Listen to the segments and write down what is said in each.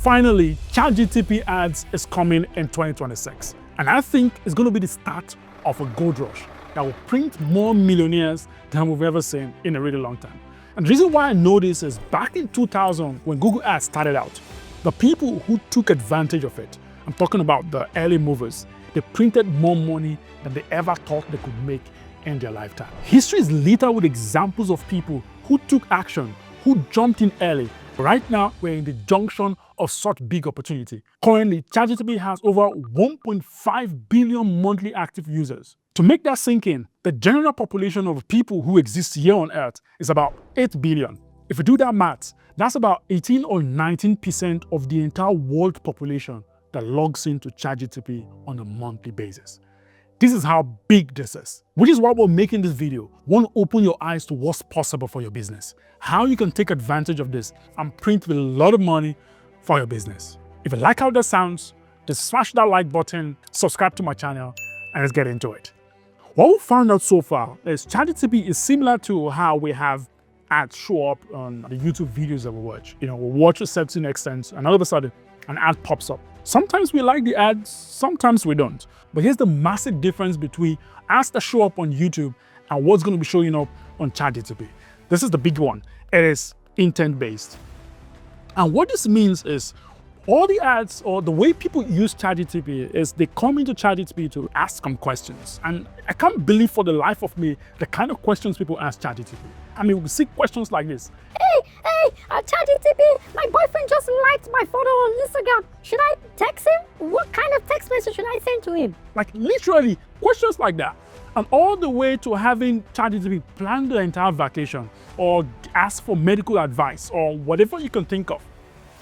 Finally, ChatGPT ads is coming in 2026. And I think it's going to be the start of a gold rush that will print more millionaires than we've ever seen in a really long time. And the reason why I know this is back in 2000, when Google Ads started out, the people who took advantage of it, I'm talking about the early movers, they printed more money than they ever thought they could make in their lifetime. History is littered with examples of people who took action, who jumped in early. Right now, we're in the junction of such big opportunity. Currently, ChatGPT has over 1.5 billion monthly active users. To make that sink in, the general population of people who exist here on Earth is about 8 billion. If you do that math, that's about 18 or 19% of the entire world population that logs into ChatGPT on a monthly basis. This is how big this is, which is why we're making this video. We want to open your eyes to what's possible for your business, how you can take advantage of this and print with a lot of money for your business. If you like how that sounds, just smash that like button, subscribe to my channel, and let's get into it. What we found out so far is ChatGPT is similar to how we have ads show up on the YouTube videos that we watch. We watch a certain extent, and all of a sudden, an ad pops up. Sometimes we like the ads, sometimes we don't. But here's the massive difference between ads that show up on YouTube and what's going to be showing up on ChatGPT. This is the big one. It is intent-based. And what this means is all the ads or the way people use ChatGPT is they come into ChatGPT to ask them questions. And I can't believe for the life of me the kind of questions people ask ChatGPT. I mean, we see questions like this. Hey, ChatGPT, my boyfriend just liked my photo on Instagram. Should I text him? What kind of text message should I send to him? Like literally questions like that. And all the way to having ChatGPT plan the entire vacation or ask for medical advice or whatever you can think of.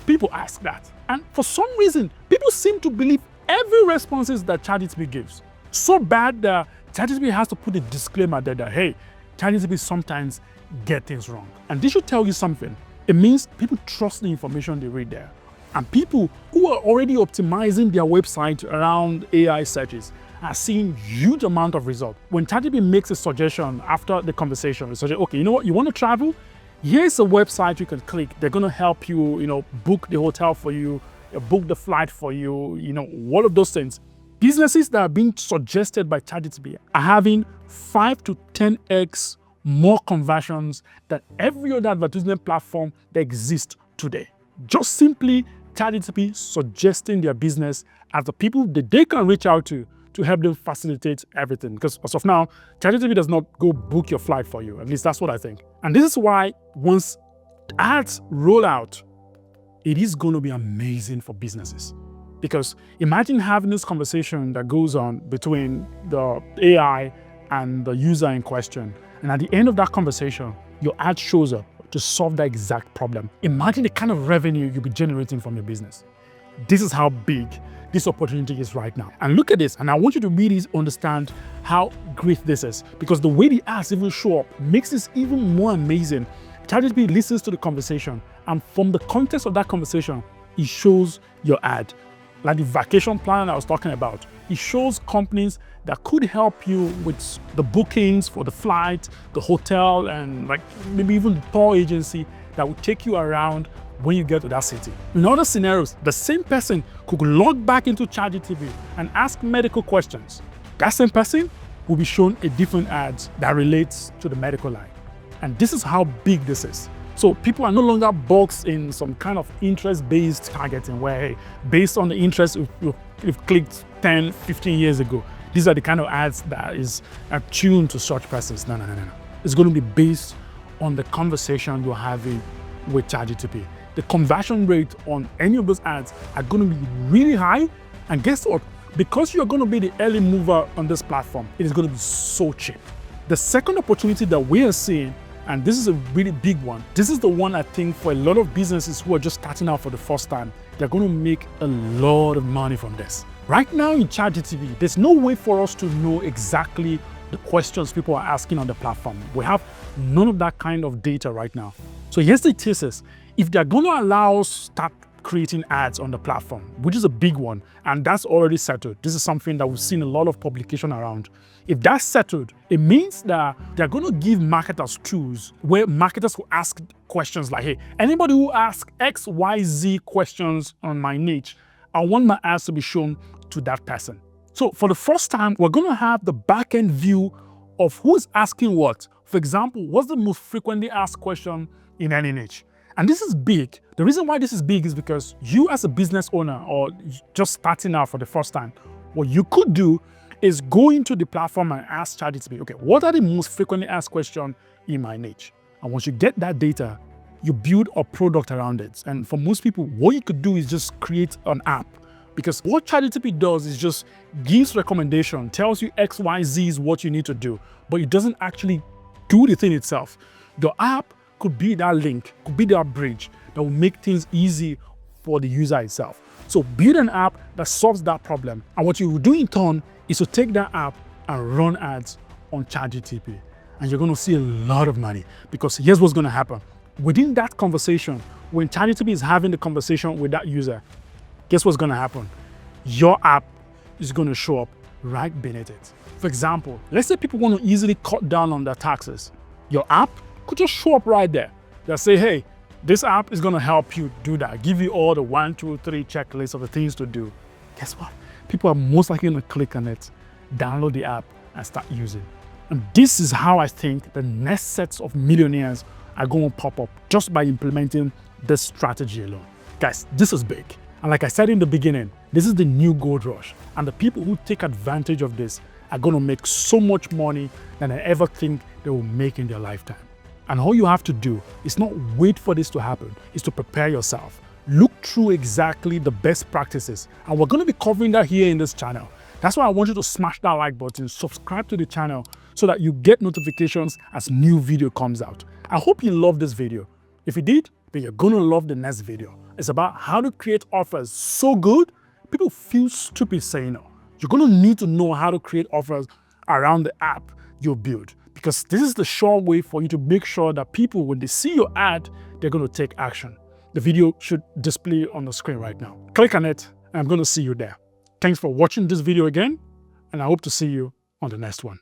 People ask that. And for some reason, people seem to believe every responses that ChatGPT gives. So bad that ChatGPT has to put a disclaimer there that, hey, ChatGPT sometimes get things wrong. And this should tell you something. It means people trust the information they read there. And people who are already optimizing their website around AI searches are seeing huge amount of results. When ChatGPT makes a suggestion after the conversation, it suggests, okay, you know what, you want to travel? Here's a website you can click. They're going to help you, book the hotel for you, book the flight for you, all of those things. Businesses that are being suggested by ChatGPT are having 5 to 10x more conversions than every other advertisement platform that exists today. Just simply ChatGPT suggesting their business as the people that they can reach out to help them facilitate everything. Because as of now, ChatGPT does not go book your flight for you. At least that's what I think. And this is why once ads roll out, it is going to be amazing for businesses. Because imagine having this conversation that goes on between the AI and the user in question. And at the end of that conversation, your ad shows up to solve that exact problem. Imagine the kind of revenue you'll be generating from your business. This is how big this opportunity is right now. And look at this, and I want you to really understand how great this is, because the way the ads even show up makes this even more amazing. ChatGPT listens to the conversation, and from the context of that conversation, it shows your ad. Like the vacation plan I was talking about, it shows companies that could help you with the bookings for the flight, the hotel, and like maybe even the tour agency that will take you around when you get to that city. In other scenarios, the same person could log back into ChatGPT and ask medical questions. That same person will be shown a different ad that relates to the medical line. And this is how big this is. So people are no longer boxed in some kind of interest-based targeting where, hey, based on the interest you've clicked 10, 15 years ago, these are the kind of ads that is attuned to such persons. No. It's going to be based on the conversation you're having with ChatGPT. The conversion rate on any of those ads are going to be really high. And guess what? Because you're going to be the early mover on this platform, it is going to be so cheap. The second opportunity that we are seeing, and this is a really big one, this is the one I think for a lot of businesses who are just starting out for the first time, they're going to make a lot of money from this. Right now in ChatGPT, there's no way for us to know exactly the questions people are asking on the platform. We have none of that kind of data right now. So here's the thesis. If they're going to allow us start creating ads on the platform, which is a big one, and that's already settled. This is something that we've seen a lot of publication around. If that's settled, it means that they're going to give marketers tools where marketers will ask questions like, hey, anybody who asks X, Y, Z questions on my niche, I want my ads to be shown to that person. So for the first time, we're going to have the back-end view of who's asking what. For example, what's the most frequently asked question in any niche? And this is big. The reason why this is big is because you as a business owner or just starting out for the first time, what you could do is go into the platform and ask ChatGPT, okay, what are the most frequently asked questions in my niche? And once you get that data, you build a product around it. And for most people, what you could do is just create an app. Because what ChatGPT does is just gives recommendation, tells you X, Y, Z is what you need to do, but it doesn't actually do the thing itself. The app could be that link, could be that bridge that will make things easy for the user itself. So build an app that solves that problem. And what you will do in turn is to take that app and run ads on ChatGPT. And you're going to see a lot of money, because here's what's going to happen. Within that conversation, when ChatGPT is having the conversation with that user, guess what's going to happen? Your app is going to show up right beneath it. For example, let's say people want to easily cut down on their taxes. Your app could just show up right there. They'll say, hey, this app is going to help you do that. Give you all the 1, 2, 3 checklists of the things to do. Guess what? People are most likely going to click on it, download the app, and start using. And this is how I think the next sets of millionaires are going to pop up just by implementing this strategy alone. Guys, this is big. And like I said in the beginning, this is the new gold rush. And the people who take advantage of this are going to make so much money than I ever think they will make in their lifetime. And all you have to do is not wait for this to happen, is to prepare yourself. Look through exactly the best practices. And we're going to be covering that here in this channel. That's why I want you to smash that like button, subscribe to the channel so that you get notifications as new video comes out. I hope you loved this video. If you did, then you're going to love the next video. It's about how to create offers so good, people feel stupid saying no. You're going to need to know how to create offers around the app you build, because this is the sure way for you to make sure that people, when they see your ad, they're going to take action. The video should display on the screen right now. Click on it, and I'm going to see you there. Thanks for watching this video again, and I hope to see you on the next one.